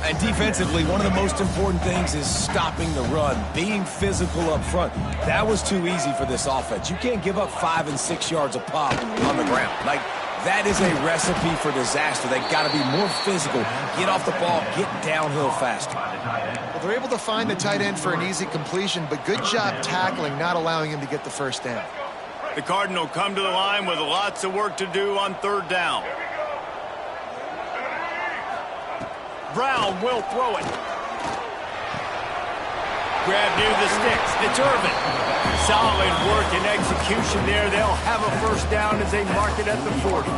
And defensively, one of the most important things is stopping the run, being physical up front. That was too easy for this offense. You can't give up 5 and 6 yards a pop on the ground. Like, that is a recipe for disaster. They've got to be more physical, get off the ball, get downhill faster. Well, they're able to find the tight end for an easy completion, but good job tackling, not allowing him to get the first down. The Cardinal come to the line with lots of work to do on 3rd down. Brown will throw it. Grab near the sticks. It's Irvin. Solid work and execution there. They'll have a first down as they mark it at the 40.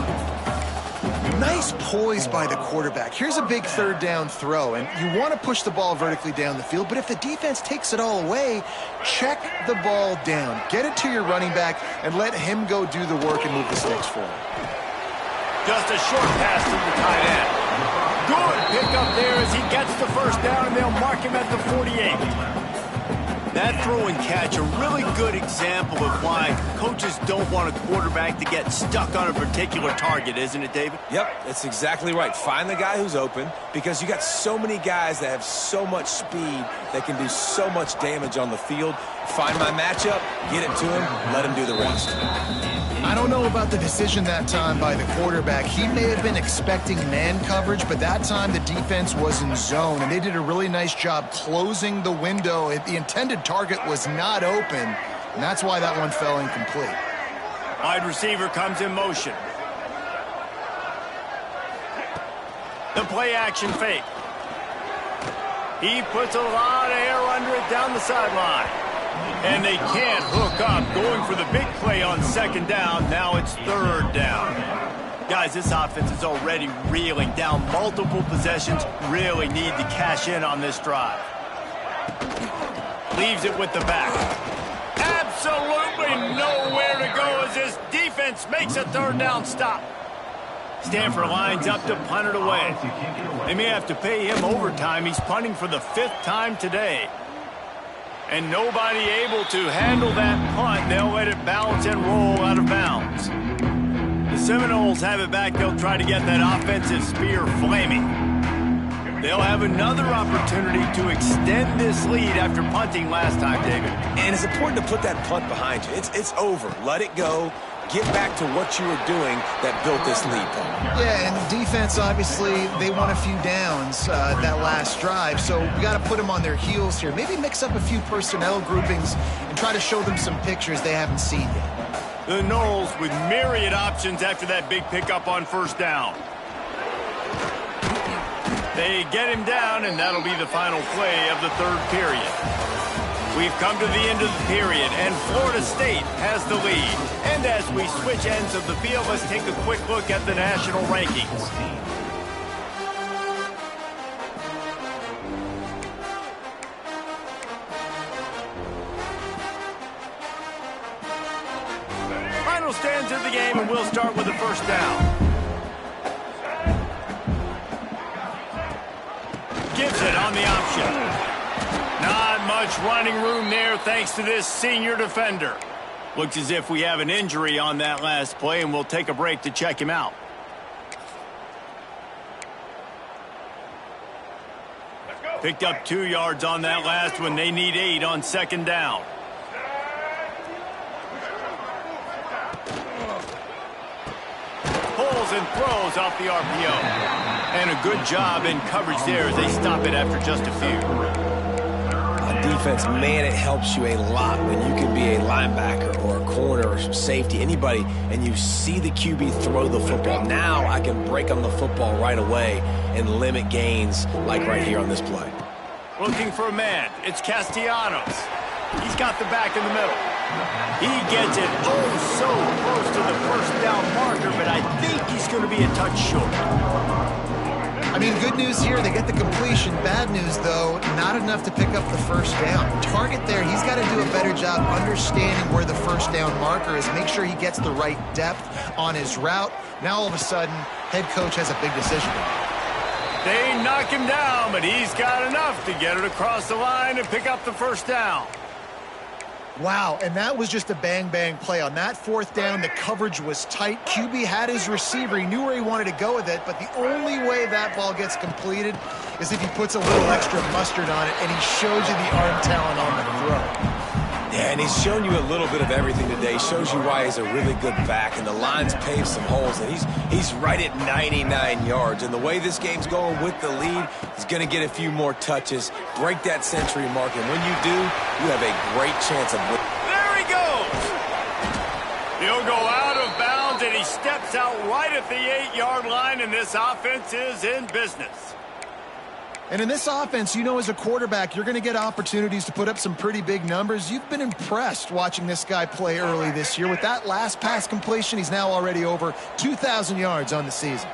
Nice poise by the quarterback. Here's a big 3rd down throw, and you want to push the ball vertically down the field, but if the defense takes it all away, check the ball down. Get it to your running back and let him go do the work and move the sticks forward. Just a short pass to the tight end. Good pickup there as he gets the first down, and they'll mark him at the 48. That throw and catch, a really good example of why coaches don't want a quarterback to get stuck on a particular target, isn't it, David? Yep, that's exactly right. Find the guy who's open, because you got so many guys that have so much speed that can do so much damage on the field. Find my matchup, get it to him, let him do the rest. I don't know about the decision that time by the quarterback. He may have been expecting man coverage, but that time the defense was in zone, and they did a really nice job closing the window. The intended target was not open, and that's why that one fell incomplete. Wide receiver comes in motion. The play action fake. He puts a lot of air under it down the sideline. And they can't hook up, going for the big play on 2nd down. Now it's 3rd down. Guys, this offense is already reeling down multiple possessions. Really need to cash in on this drive. Leaves it with the back. Absolutely nowhere to go as this defense makes a 3rd down stop. Stanford lines up to punt it away. They may have to pay him overtime. He's punting for the 5th time today. And nobody able to handle that punt. They'll let it bounce and roll out of bounds. The Seminoles have it back. They'll try to get that offensive spear flaming. They'll have another opportunity to extend this lead after punting last time, David. And it's important to put that punt behind you. It's over. Let it go. Get back to what you were doing that built this lead, Paul. Yeah, and defense, obviously, they won a few downs that last drive, so we got to put them on their heels here. Maybe mix up a few personnel groupings and try to show them some pictures they haven't seen yet. The Noles with myriad options after that big pickup on first down. They get him down, and that'll be the final play of the third period. We've come to the end of the period, and Florida State has the lead. And as we switch ends of the field, let's take a quick look at the national rankings. Final stands of the game, and we'll start with the first down. Gives it on the option. Not much running room there thanks to this senior defender. Looks as if we have an injury on that last play, and we'll take a break to check him out. Picked up 2 yards on that last one. They need 8 on second down. Pulls and throws off the RPO. And a good job in coverage there as they stop it after just a few. On defense, man, it helps you a lot when you can be a linebacker or a corner or safety, anybody, and you see the QB throw the football. Now I can break on the football right away and limit gains like right here on this play. Looking for a man. It's Castellanos. He's got the back in the middle. He gets it so close to the first down marker, but I think he's going to be a touch short. I mean, good news here, they get the completion. Bad news, though, not enough to pick up the first down. Target there, he's got to do a better job understanding where the first down marker is, make sure he gets the right depth on his route. Now, all of a sudden, head coach has a big decision. They knock him down, but he's got enough to get it across the line and pick up the first down. Wow, and that was just a bang-bang play. On that fourth down, the coverage was tight. QB had his receiver. He knew where he wanted to go with it, but the only way that ball gets completed is if he puts a little extra mustard on it, and he shows you the arm talent on the throw. Yeah, and he's shown you a little bit of everything today. He shows you why he's a really good back, and the line's paved some holes, and he's right at 99 yards. And the way this game's going with the lead, he's going to get a few more touches, break that century mark, and when you do, you have a great chance of winning. There he goes! He'll go out of bounds, and he steps out right at the 8-yard line, and this offense is in business. And in this offense, you know, as a quarterback, you're going to get opportunities to put up some pretty big numbers. You've been impressed watching this guy play early this year. With that last pass completion, he's now already over 2,000 yards on the season.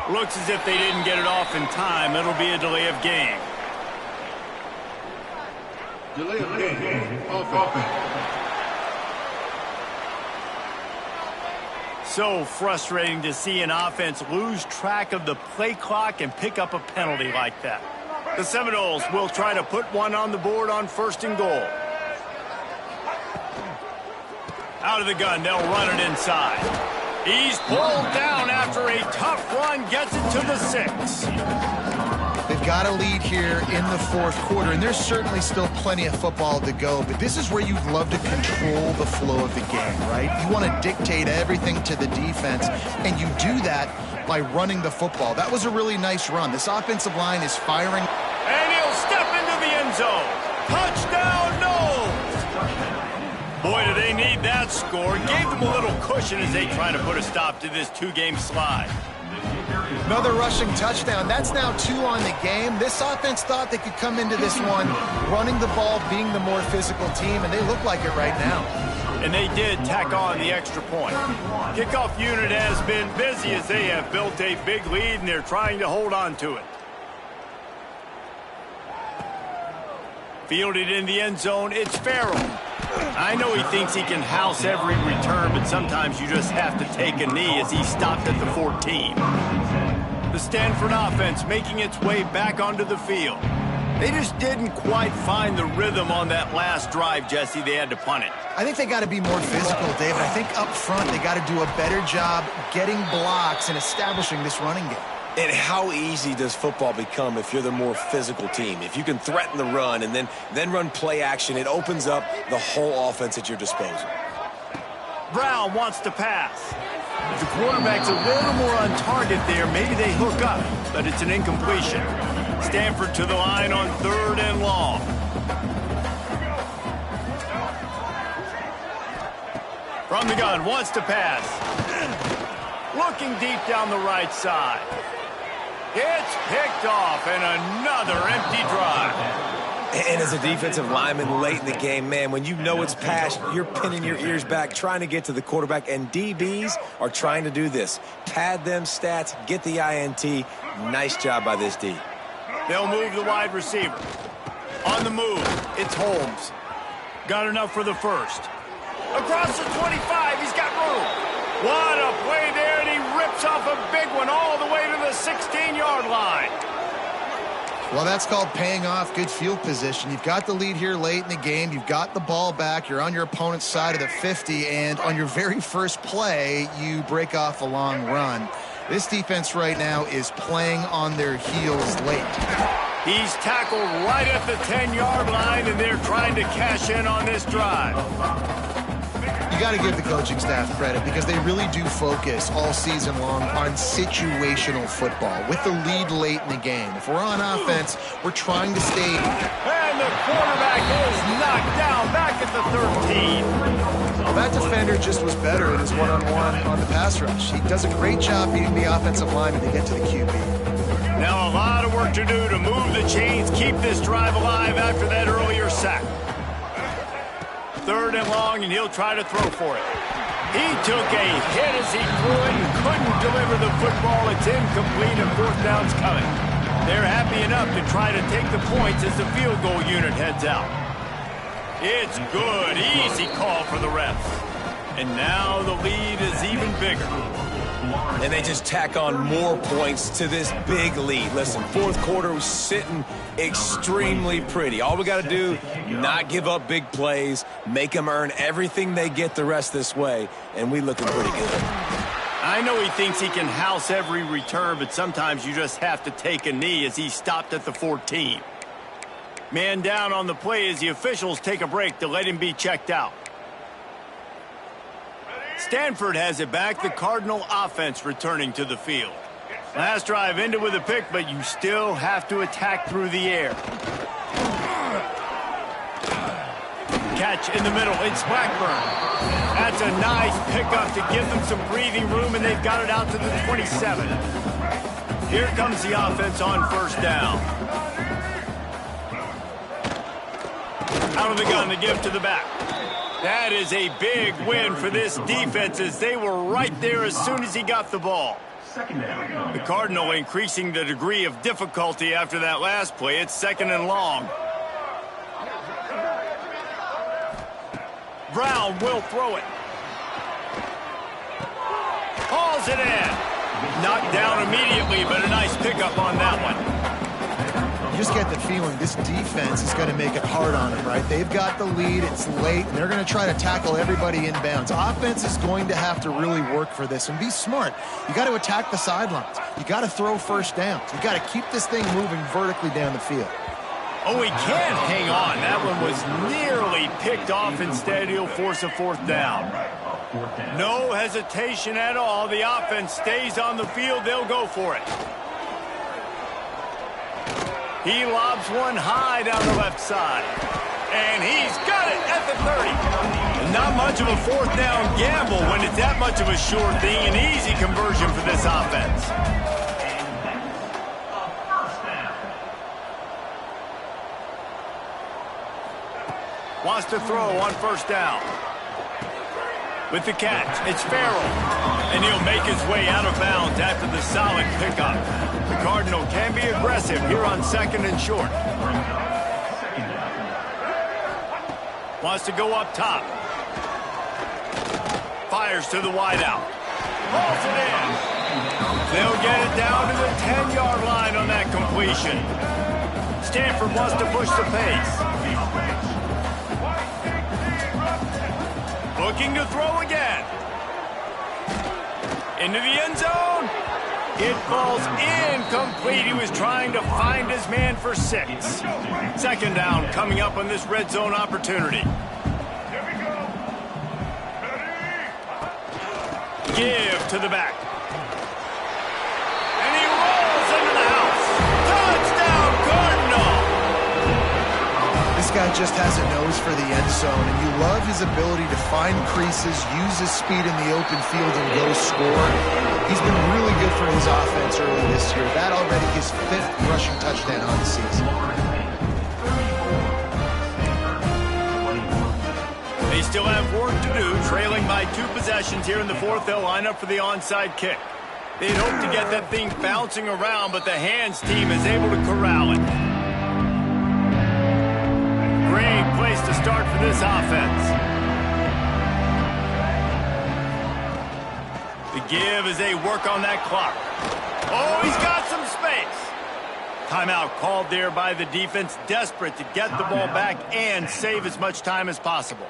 Looks as if they didn't get it off in time. It'll be a delay of game. Delay of game. Offense. So frustrating to see an offense lose track of the play clock and pick up a penalty like that. The Seminoles will try to put one on the board on first and goal. Out of the gun, they'll run it inside. He's pulled down after a tough run, gets it to the 6. They've got a lead here in the fourth quarter, and there's certainly still plenty of football to go, but this is where you'd love to control the flow of the game, right? You want to dictate everything to the defense, and you do that by running the football. That was a really nice run. This offensive line is firing. And he'll step into the end zone. Touchdown, Noles! Boy, do they need that score. Gave them a little cushion as they try to put a stop to this 2-game slide. Another rushing touchdown. That's now 2 on the game. This offense thought they could come into this one running the ball, being the more physical team, and they look like it right now. And they did tack on the extra point. Kickoff unit has been busy as they have built a big lead, and they're trying to hold on to it. Fielded in the end zone, it's Farrell. I know he thinks he can house every return, but sometimes you just have to take a knee as he stopped at the 14. The Stanford offense making its way back onto the field. They just didn't quite find the rhythm on that last drive, Jesse. They had to punt it. I think they got to be more physical, David. I think up front they got to do a better job getting blocks and establishing this running game. And how easy does football become if you're the more physical team? If you can threaten the run and then run play action, it opens up the whole offense at your disposal. Brown wants to pass. If the quarterback's a little more on target there, maybe they hook up, but it's an incompletion. Stanford to the line on 3rd and long. From the gun, wants to pass. Looking deep down the right side. It's picked off, and another empty drive. And as a defensive lineman late in the game, man, when you know it's past, you're pinning your ears back, trying to get to the quarterback, and DBs are trying to do this. Pad them stats, get the INT. Nice job by this D. They'll move the wide receiver. On the move, it's Holmes. Got enough for the first. Across the 25, he's got room. What a play there, and he rips off a big one all the way to the 16-yard line. Well, that's called paying off good field position. You've got the lead here late in the game. You've got the ball back. You're on your opponent's side of the 50, and on your very first play, you break off a long run. This defense right now is playing on their heels late. He's tackled right at the 10-yard line, and they're trying to cash in on this drive. You got to give the coaching staff credit because they really do focus all season long on situational football with the lead late in the game. If we're on offense, we're trying to stay. And the quarterback is knocked down back at the 13. Well, that defender just was better in his one-on-one on the pass rush. He does a great job beating the offensive lineman to get to the QB. Now a lot of work to do to move the chains, keep this drive alive after that earlier sack. 3rd and long, and he'll try to throw for it. He took a hit as he threw it and couldn't deliver the football. It's incomplete, and 4th down's coming. They're happy enough to try to take the points as the field goal unit heads out. It's good. Easy call for the refs. And now the lead is even bigger. And they just tack on more points to this big lead. Listen, 4th quarter was sitting extremely pretty. All we got to do, not give up big plays, make them earn everything they get the rest this way, and we looking pretty good. I know he thinks he can house every return, but sometimes you just have to take a knee as he stopped at the 14. Man down on the play as the officials take a break to let him be checked out. Stanford has it back, the Cardinal offense returning to the field. Last drive ended with a pick, but you still have to attack through the air. Catch in the middle, it's Blackburn. That's a nice pickup to give them some breathing room, and they've got it out to the 27. Here comes the offense on 1st down. Out of the gun to give to the back. That is a big win for this defense as they were right there as soon as he got the ball. The Cardinal increasing the degree of difficulty after that last play. It's 2nd and long. Brown will throw it. Hauls it in. Knocked down immediately, but a nice pickup on that one. You just get the feeling this defense is going to make it hard on them, right? They've got the lead, it's late, and they're going to try to tackle everybody inbounds. Offense is going to have to really work for this and be smart. You got to attack the sidelines. You got to throw 1st downs. You got to keep this thing moving vertically down the field. Oh, he can't hang on. That one was nearly picked off. Instead, he'll force a 4th down. No hesitation at all. The offense stays on the field. They'll go for it. He lobs one high down the left side. And he's got it at the 30. Not much of a 4th down gamble when it's that much of a sure thing. An easy conversion for this offense. Wants to throw on 1st down. With the catch, it's Farrell. And he'll make his way out of bounds after the solid pickup. The Cardinal can be aggressive here on 2nd and short. Wants to go up top. Fires to the wideout. Hauls it in. They'll get it down to the 10-yard line on that completion. Stanford wants to push the pace. Looking to throw again. Into the end zone. It falls incomplete. He was trying to find his man for 6. Second down coming up on this red zone opportunity. Give to the back. And he rolls into the house. Touchdown, Cardinal! This guy just has a nose for the end zone, and you love his ability to find creases, use his speed in the open field, and go score. He's been really good for his offense early this year. That already his 5th rushing touchdown on the season. They still have work to do, trailing by 2 possessions here in the 4th. They'll line up for the onside kick. They'd hope to get that thing bouncing around, but the hands team is able to corral it. Great place to start for this offense. The give as they work on that clock. Oh, he's got some space. Timeout called there by the defense, desperate to get the ball back and save as much time as possible.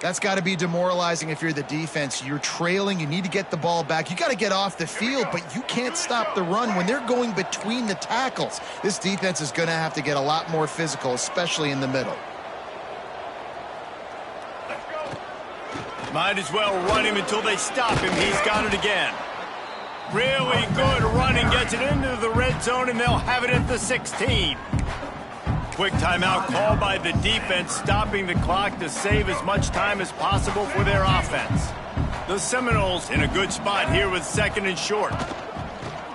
That's got to be demoralizing if you're the defense. You're trailing. You need to get the ball back. You got to get off the field, but you can't stop the run when they're going between the tackles. This defense is going to have to get a lot more physical, especially in the middle. Might as well run him until they stop him. He's got it again. Really good running. Gets it into the red zone, and they'll have it at the 16. Quick timeout called by the defense, stopping the clock to save as much time as possible for their offense. The Seminoles in a good spot here with 2nd and short.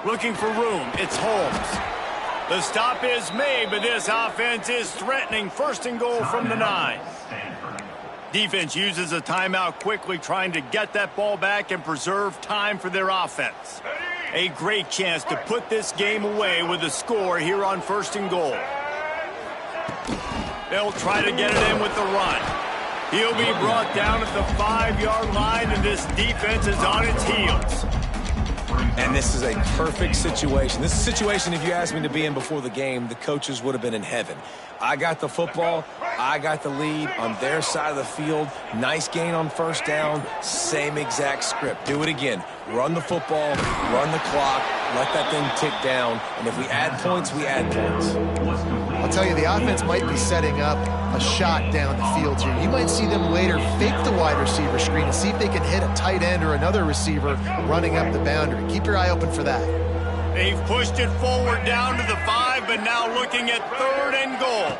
Looking for room, it's Holmes. The stop is made, but this offense is threatening 1st and goal from the 9. Defense uses a timeout quickly, trying to get that ball back and preserve time for their offense. A great chance to put this game away with a score here on 1st and goal. They'll try to get it in with the run. He'll be brought down at the 5-yard line, and this defense is on its heels. And this is a perfect situation. This is a situation, if you asked me to be in before the game, the coaches would have been in heaven. I got the football. I got the lead on their side of the field. Nice gain on 1st down. Same exact script. Do it again. Run the football, run the clock, let that thing tick down. And if we add points, we add points. I'll tell you, the offense might be setting up a shot down the field here. You might see them later fake the wide receiver screen and see if they can hit a tight end or another receiver running up the boundary. Keep your eye open for that. They've pushed it forward down to the 5, but now looking at 3rd and goal.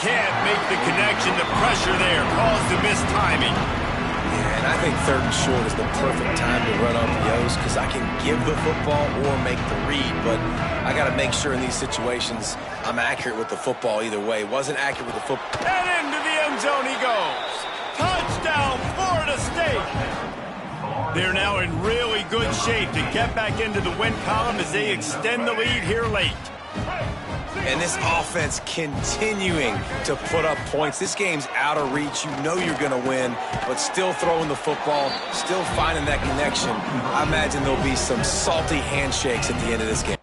Can't make the connection. The pressure there caused the mistiming. Yeah, and I think 3rd and short is the perfect time to run RPOs because I can give the football or make the read, but I got to make sure in these situations I'm accurate with the football either way. Wasn't accurate with the football. And into the end zone he goes. Touchdown, Florida State. They're now in really good shape to get back into the win column as they extend the lead here late. And this offense continuing to put up points. This game's out of reach. You know you're going to win, but still throwing the football, still finding that connection. I imagine there'll be some salty handshakes at the end of this game.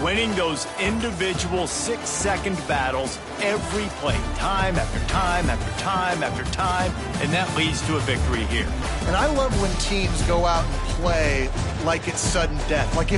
Winning those individual 6-second battles every play, time after time after time after time, and that leads to a victory here. And I love when teams go out and play like it's sudden death. Like if